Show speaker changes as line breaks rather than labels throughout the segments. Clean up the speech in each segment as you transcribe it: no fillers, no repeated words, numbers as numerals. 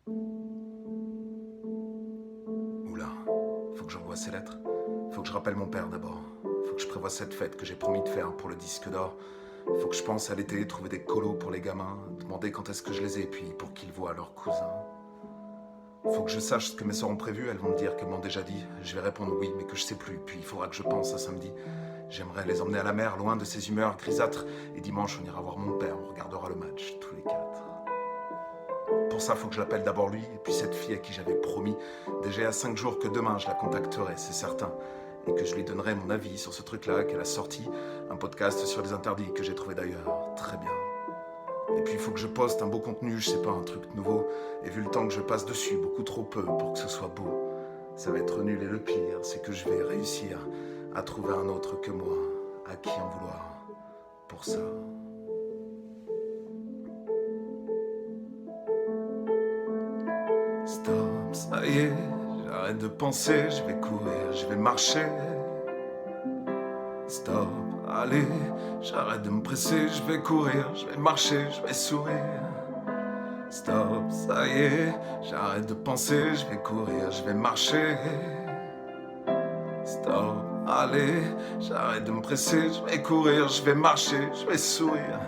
Oula, faut que j'envoie ces lettres. Faut que je rappelle mon père d'abord. Faut que je prévoie cette fête que j'ai promis de faire pour le disque d'or. Faut que je pense à l'été, trouver des colos pour les gamins, demander quand est-ce que je les ai, puis pour qu'ils voient leurs cousins. Faut que je sache ce que mes sœurs ont prévu, elles vont me dire qu'elles m'ont déjà dit. Je vais répondre oui, mais que je sais plus, puis il faudra que je pense à samedi. J'aimerais les emmener à la mer, loin de ces humeurs grisâtres, et dimanche on ira voir mon père, on regardera le match, tous les quatre. Pour ça, faut que je l'appelle d'abord lui, et puis cette fille à qui j'avais promis. Déjà à 5 jours que demain je la contacterai, c'est certain. Et que je lui donnerai mon avis sur ce truc-là qu'elle a sorti, un podcast sur les interdits que j'ai trouvé d'ailleurs très bien. Et puis il faut que je poste un beau contenu, je sais pas, un truc nouveau. Et vu le temps que je passe dessus, beaucoup trop peu pour que ce soit beau. Ça va être nul et le pire, c'est que je vais réussir à trouver un autre que moi, à qui en vouloir pour ça. Stop, ça y est, j'arrête de penser, je vais courir, je vais marcher. Stop, allez, j'arrête de me presser, je vais courir, je vais marcher, je vais sourire. Stop, ça y est, j'arrête de penser, je vais courir, je vais marcher. Stop, allez, j'arrête de me presser, je vais courir, je vais marcher, je vais sourire,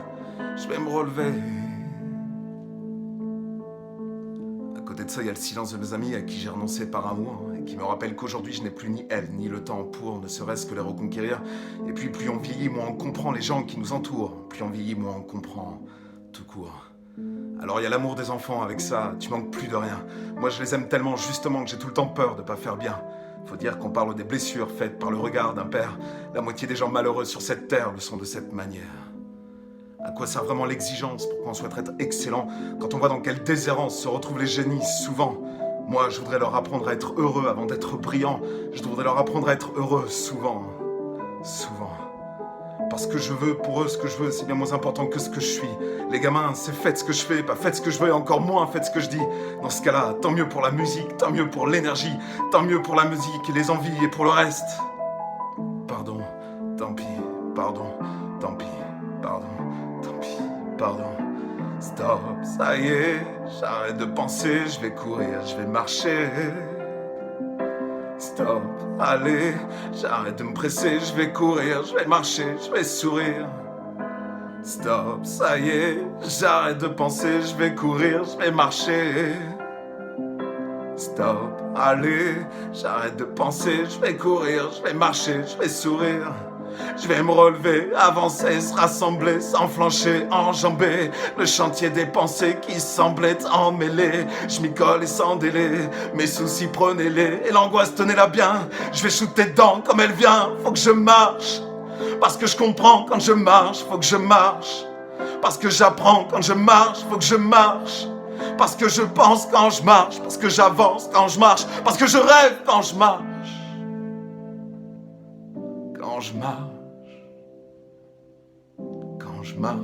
je vais me relever. À côté de ça, il y a le silence de mes amis à qui j'ai renoncé par amour et qui me rappellent qu'aujourd'hui je n'ai plus ni elle ni le temps pour ne serait-ce que les reconquérir. Et puis plus on vieillit, moins on comprend les gens qui nous entourent. Plus on vieillit, moins on comprend tout court. Alors il y a l'amour des enfants, avec ça, tu manques plus de rien. Moi je les aime tellement justement que j'ai tout le temps peur de pas faire bien. Faut dire qu'on parle des blessures faites par le regard d'un père. La moitié des gens malheureux sur cette terre le sont de cette manière. À quoi sert vraiment l'exigence pour qu'on souhaite être excellent quand on voit dans quelle déshérence se retrouvent les génies souvent? Moi je voudrais leur apprendre à être heureux avant d'être brillant. Je voudrais leur apprendre à être heureux souvent. Souvent. Parce que je veux pour eux ce que je veux, c'est bien moins important que ce que je suis. Les gamins, c'est faites ce que je fais, pas faites ce que je veux et encore moins faites ce que je dis. Dans ce cas-là, tant mieux pour la musique, tant mieux pour l'énergie, tant mieux pour la musique et les envies et pour le reste. Pardon, tant pis, pardon, tant pis, pardon, tant pis, pardon. Stop, ça y est, j'arrête de penser, je vais courir, je vais marcher. Stop, allez, j'arrête de me presser, je vais courir, je vais marcher, je vais sourire. Stop, ça y est, j'arrête de penser, je vais courir, je vais marcher. Stop, allez, j'arrête de penser, je vais courir, je vais marcher, je vais sourire. Je vais me relever, avancer, se rassembler, sans flancher, enjamber le chantier des pensées qui semblaient emmêlées. Je m'y colle et sans délai, mes soucis prenez-les et l'angoisse tenez-la bien. Je vais shooter dedans comme elle vient, faut que je marche. Parce que je comprends quand je marche, faut que je marche. Parce que j'apprends quand je marche, faut que je marche. Parce que je pense quand je marche, parce que j'avance quand je marche, parce que je rêve quand je marche. Quand je marche, quand je marche.